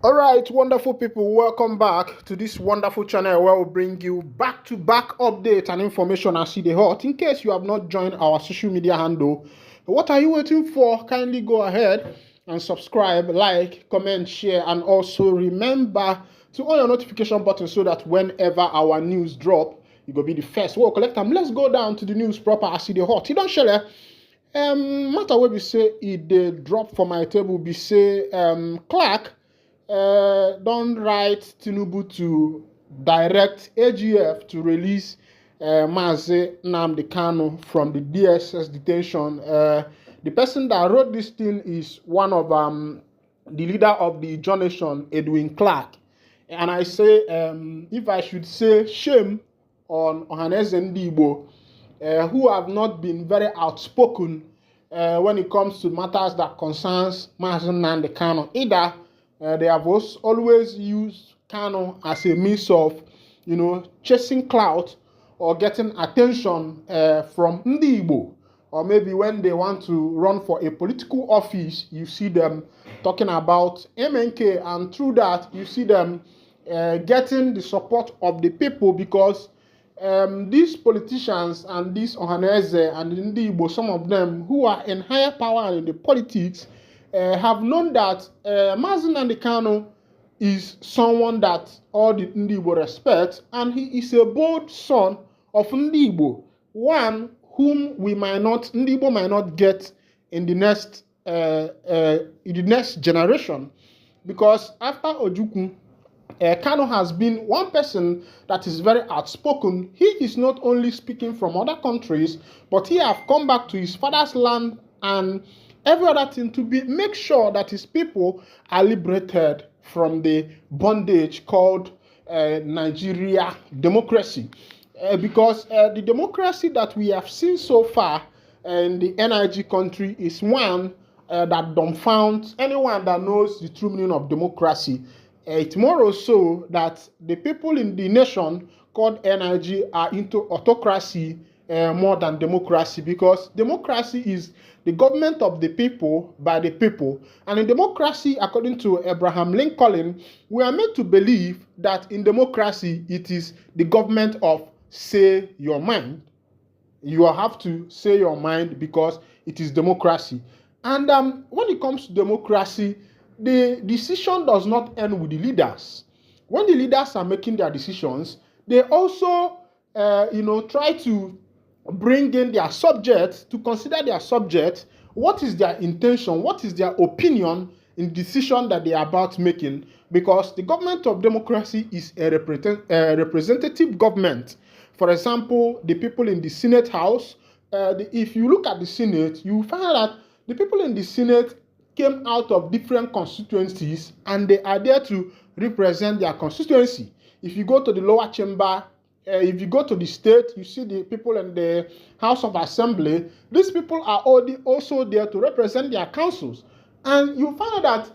All right, wonderful people, welcome back to this wonderful channel where we bring you back-to-back updates and information as see the hot. In case you have not joined our social media handle, what are you waiting for? Kindly go ahead and subscribe, like, comment, share, and also remember to on your notification button so that whenever our news drop, you go be the first. Well, collect them. Let's go down to the news proper as see the hot. You don't share. Matter wey be say dey drop for my table be say Clark don write Tinubu to direct AGF to release Mazi Nnamdi Kanu from the DSS detention. The person that wrote this thing is one of the leader of the Nation, Edwin Clark. And I say, if I should say shame on Ohaneze Ndigbo, who have not been very outspoken when it comes to matters that concerns Mazi Nnamdi Kanu. Either they have always used Kanu as a means of, chasing clout or getting attention from Ndigbo. Or maybe when they want to run for a political office, you see them talking about MNK, and through that, you see them getting the support of the people because these politicians and these Ohaneze and Ndigbo, some of them who are in higher power in the politics, have known that Mazi Nnamdi Kanu is someone that all the Ndigbo respect, and he is a bold son of Ndigbo, one whom Ndigbo might not get in the next generation, because after Ojukwu, Kanu has been one person that is very outspoken. He is not only speaking from other countries, but he have come back to his father's land and every other thing to make sure that his people are liberated from the bondage called Nigeria democracy. Because the democracy that we have seen so far in the NIG country is one that dumbfounds anyone that knows the true meaning of democracy. It's more also that the people in the nation called NIG are into autocracy more than democracy, because democracy is the government of the people by the people. And in democracy, according to Abraham Lincoln, we are made to believe that in democracy, it is the government of say your mind. You have to say your mind because it is democracy. And when it comes to democracy, the decision does not end with the leaders. When the leaders are making their decisions, they also, try to bring in their subjects to consider their subjects. What is their intention? What is their opinion in the decision that they are about making? Because the government of democracy is a representative government. For example, the people in the Senate House, if you look at the Senate, you find that the people in the Senate came out of different constituencies and they are there to represent their constituency. If you go to the lower chamber, if you go to the state, you see the people in the House of Assembly. These people are also there to represent their councils. And you find that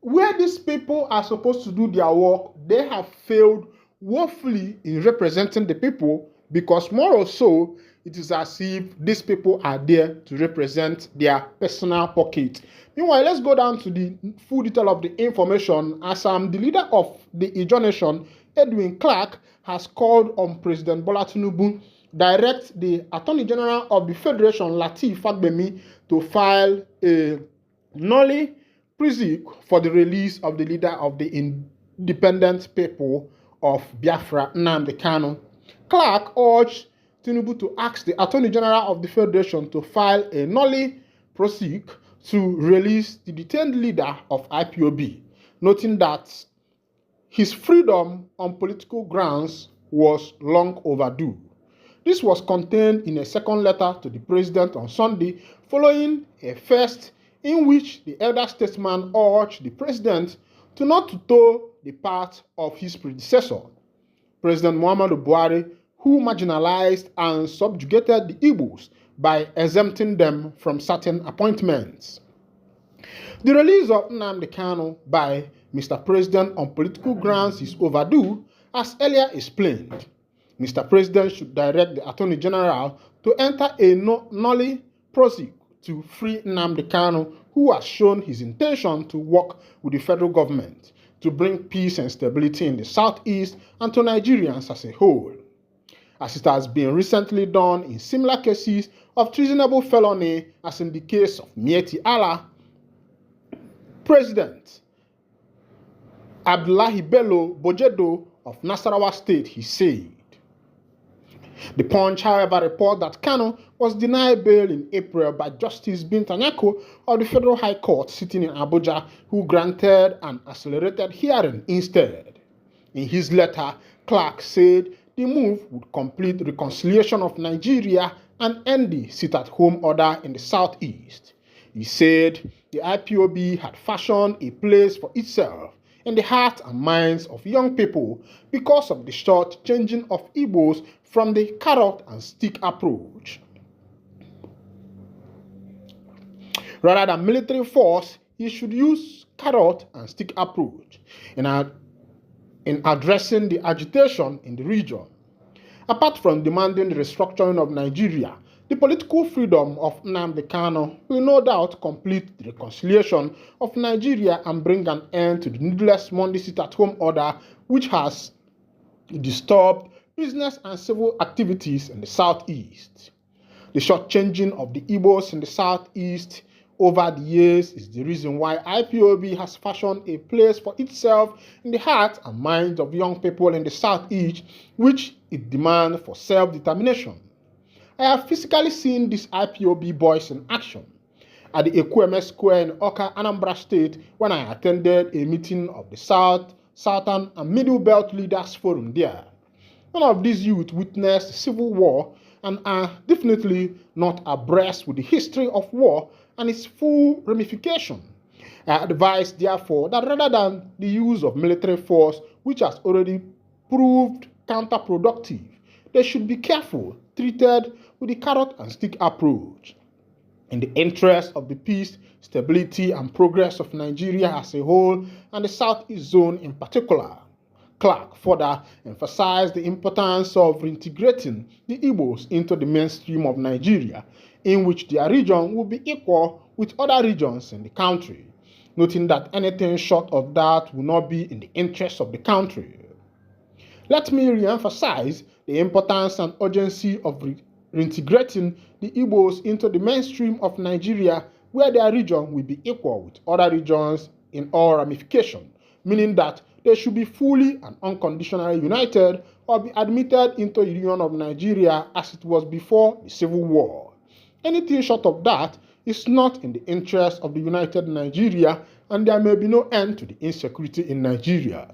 where these people are supposed to do their work, they have failed woefully in representing the people, because more or so, it is as if these people are there to represent their personal pocket. Meanwhile, let's go down to the full detail of the information. As the leader of the Nation, Edwin Clark, has called on President Bola Tinubu direct the Attorney General of the Federation, Lateef Fagbemi, to file a nolle prosequi for the release of the leader of the independent people of Biafra, Nnamdi Kanu. Clark urged Tinubu to ask the Attorney General of the Federation to file a nolle prosequi to release the detained leader of IPOB, noting that his freedom on political grounds was long overdue. This was contained in a second letter to the president on Sunday, following a first in which the elder statesman urged the president to not to toe the path of his predecessor, President Muhammadu Buhari, who marginalized and subjugated the Igbos by exempting them from certain appointments. The release of Nnamdi Kanu by Mr. President on political grounds is overdue, as earlier explained. Mr. President should direct the Attorney General to enter a nolle prosequi to free Nnamdi Kanu, who has shown his intention to work with the federal government to bring peace and stability in the southeast and to Nigerians as a whole, as it has been recently done in similar cases of treasonable felony, as in the case of Mieti Allah. President Abdullahi Bello Bojedo of Nasarawa State, he said. The Punch, however, reports that Kanu was denied bail in April by Justice Bintanyako of the Federal High Court sitting in Abuja, who granted an accelerated hearing instead. In his letter, Clark said the move would complete the reconciliation of Nigeria and end the sit-at-home order in the southeast. He said the IPOB had fashioned a place for itself in the hearts and minds of young people because of the short-changing of Igbos from the carrot and stick approach. Rather than military force, he should use carrot and stick approach in addressing the agitation in the region. Apart from demanding the restructuring of Nigeria, the political freedom of Nnamdi Kanu will no doubt complete the reconciliation of Nigeria and bring an end to the needless Monday sit-at-home order which has disturbed business and civil activities in the southeast. The short-changing of the Igbos in the southeast over the years is the reason why IPOB has fashioned a place for itself in the hearts and minds of young people in the southeast, which it demands for self-determination. I have physically seen these IPOB boys in action at the Ekweme Square in Oka, Anambra State, when I attended a meeting of the Southern and Middle Belt Leaders Forum there. None of these youth witnessed civil war and are definitely not abreast with the history of war and its full ramification. I advise, therefore, that rather than the use of military force, which has already proved counterproductive, they should be careful, treated with the carrot and stick approach. In the interest of the peace, stability, and progress of Nigeria as a whole, and the Southeast Zone in particular, Clark further emphasized the importance of reintegrating the Igbos into the mainstream of Nigeria, in which their region will be equal with other regions in the country, noting that anything short of that will not be in the interest of the country. Let me re-emphasize the importance and urgency of reintegrating the Igbos into the mainstream of Nigeria, where their region will be equal with other regions in all ramifications, meaning that they should be fully and unconditionally united or be admitted into the Union of Nigeria as it was before the Civil War. Anything short of that is not in the interest of the united Nigeria, and there may be no end to the insecurity in Nigeria.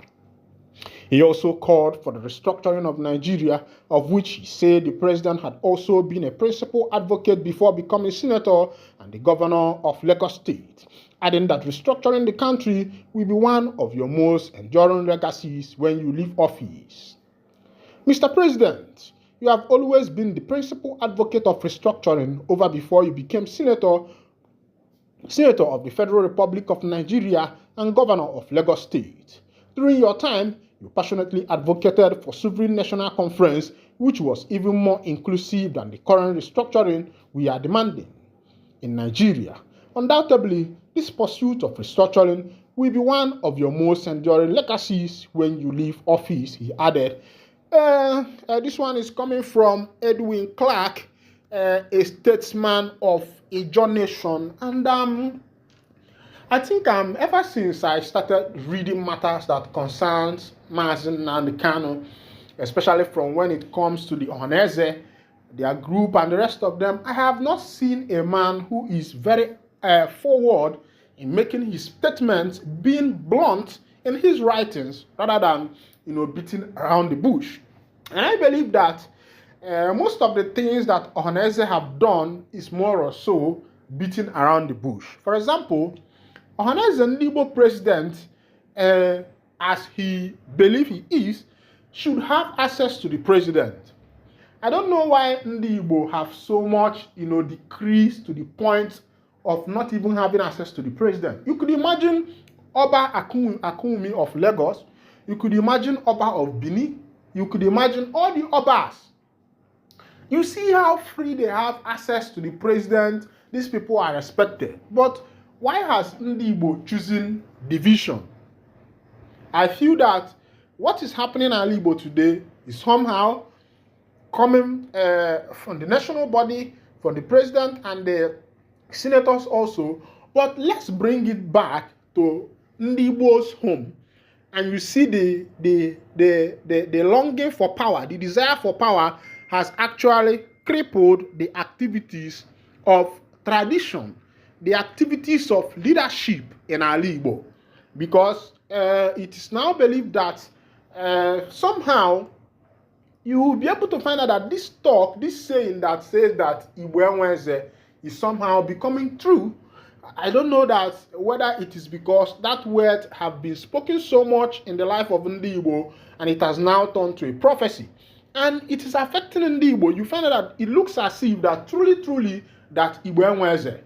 He also called for the restructuring of Nigeria, of which he said the president had also been a principal advocate before becoming senator and the governor of Lagos State, adding that restructuring the country will be one of your most enduring legacies when you leave office. Mr. President, you have always been the principal advocate of restructuring over before you became senator of the Federal Republic of Nigeria and governor of Lagos State. During your time, you passionately advocated for sovereign national conference, which was even more inclusive than the current restructuring we are demanding in Nigeria. Undoubtedly, this pursuit of restructuring will be one of your most enduring legacies when you leave office, he added. This one is coming from Edwin Clark, a statesman of a nation, and I think ever since I started reading matters that concerns Mazi and Kanu, especially from when it comes to the Ohanaeze, their group and the rest of them, I have not seen a man who is very forward in making his statements, being blunt in his writings, rather than beating around the bush. And I believe that most of the things that Ohanaeze have done is more or so beating around the bush. For example, Ohanaeze Ndigbo president, as he believes he is, should have access to the president. I don't know why Ndigbo have so much, decreased to the point of not even having access to the president. You could imagine Oba Akunmi of Lagos. You could imagine Oba of Benin. You could imagine all the Obas. You see how free they have access to the president. These people are respected. But why has Ndigbo chosen division? I feel that what is happening in Igbo today is somehow coming from the national body, from the president and the senators also. But let's bring it back to Ndibo's home, and you see the longing for power, the desire for power has actually crippled the activities of tradition, the activities of leadership in Igbo, because it is now believed that somehow you will be able to find out that this talk, this saying that says that Igbo is somehow becoming true. I don't know that whether it is because that word have been spoken so much in the life of Ndi Igbo and it has now turned to a prophecy. And it is affecting Ndi Igbo. You find out that it looks as if that truly that Igbo.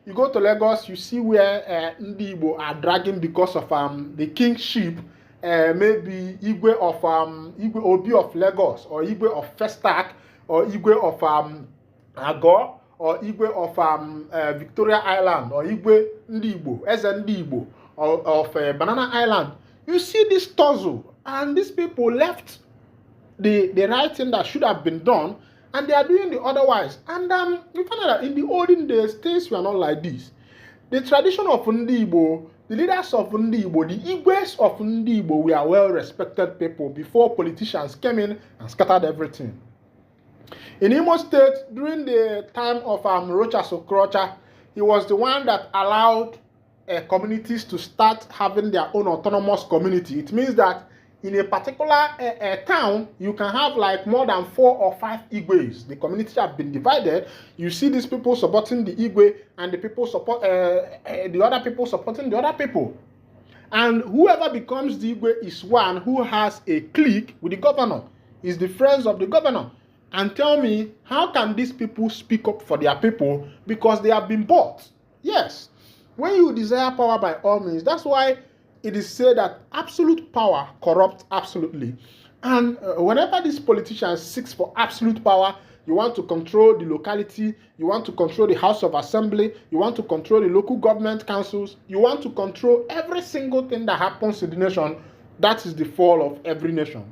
You go to Lagos, you see where Ndi Igbo are dragging because of the kingship, maybe Igwe of Igwe Obi of Lagos, or Igwe of Festac, or Igwe of Agor, or Igwe of Victoria Island, or Igwe Ndi Igbo, Ndi Igbo, or of Banana Island. You see this tussle, and these people left the right thing that should have been done, and they are doing the otherwise. And you find out that in the olden days, things were not like this. The tradition of Ndi Igbo, the leaders of Ndi Igbo, the Igwes of Ndi Igbo were well-respected people before politicians came in and scattered everything. In Imo State, during the time of Rocha Sokrocha, he was the one that allowed communities to start having their own autonomous community. It means that in a particular town, you can have like more than 4 or 5 Igwes. The community have been divided. You see these people supporting the Igwe and the people support the other people supporting the other people. And whoever becomes the Igwe is one who has a clique with the governor, is the friends of the governor. And tell me, how can these people speak up for their people? Because they have been bought. Yes. When you desire power by all means, that's why it is said that absolute power corrupts absolutely. And whenever these politicians seek for absolute power, you want to control the locality, you want to control the House of Assembly, you want to control the local government councils, you want to control every single thing that happens in the nation. That is the fall of every nation.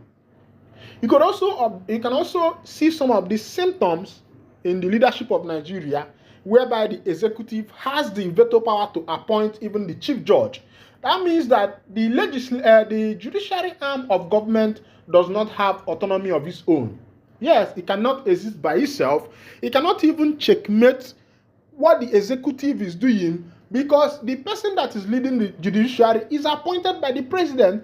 You can also see some of these symptoms in the leadership of Nigeria, whereby the executive has the veto power to appoint even the chief judge. That means that the judiciary arm of government does not have autonomy of its own. Yes, it cannot exist by itself. It cannot even checkmate what the executive is doing, because the person that is leading the judiciary is appointed by the president.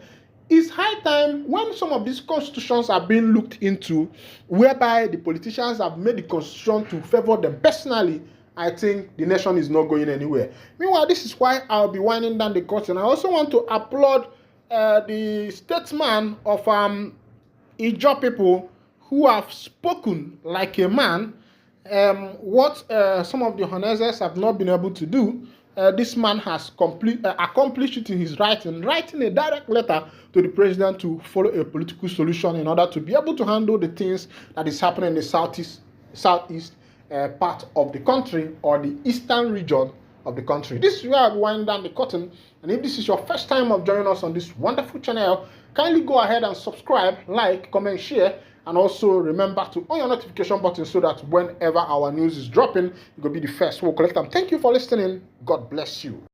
It's high time, when some of these constitutions are being looked into, whereby the politicians have made the constitution to favor them personally, I think the nation is not going anywhere. Meanwhile, this is why I'll be winding down the curtain. I also want to applaud the statesman of Ijaw people who have spoken like a man, what some of the Nnamdi have not been able to do. This man has accomplished it in his writing a direct letter to the president to follow a political solution in order to be able to handle the things that is happening in the southeast part of the country, or the eastern region of the country. This is where I wind down the curtain. And if this is your first time of joining us on this wonderful channel, kindly go ahead and subscribe, like, comment, share, and also remember to on your notification button so that whenever our news is dropping, you will be the first to collect them. Thank you for listening. God bless you.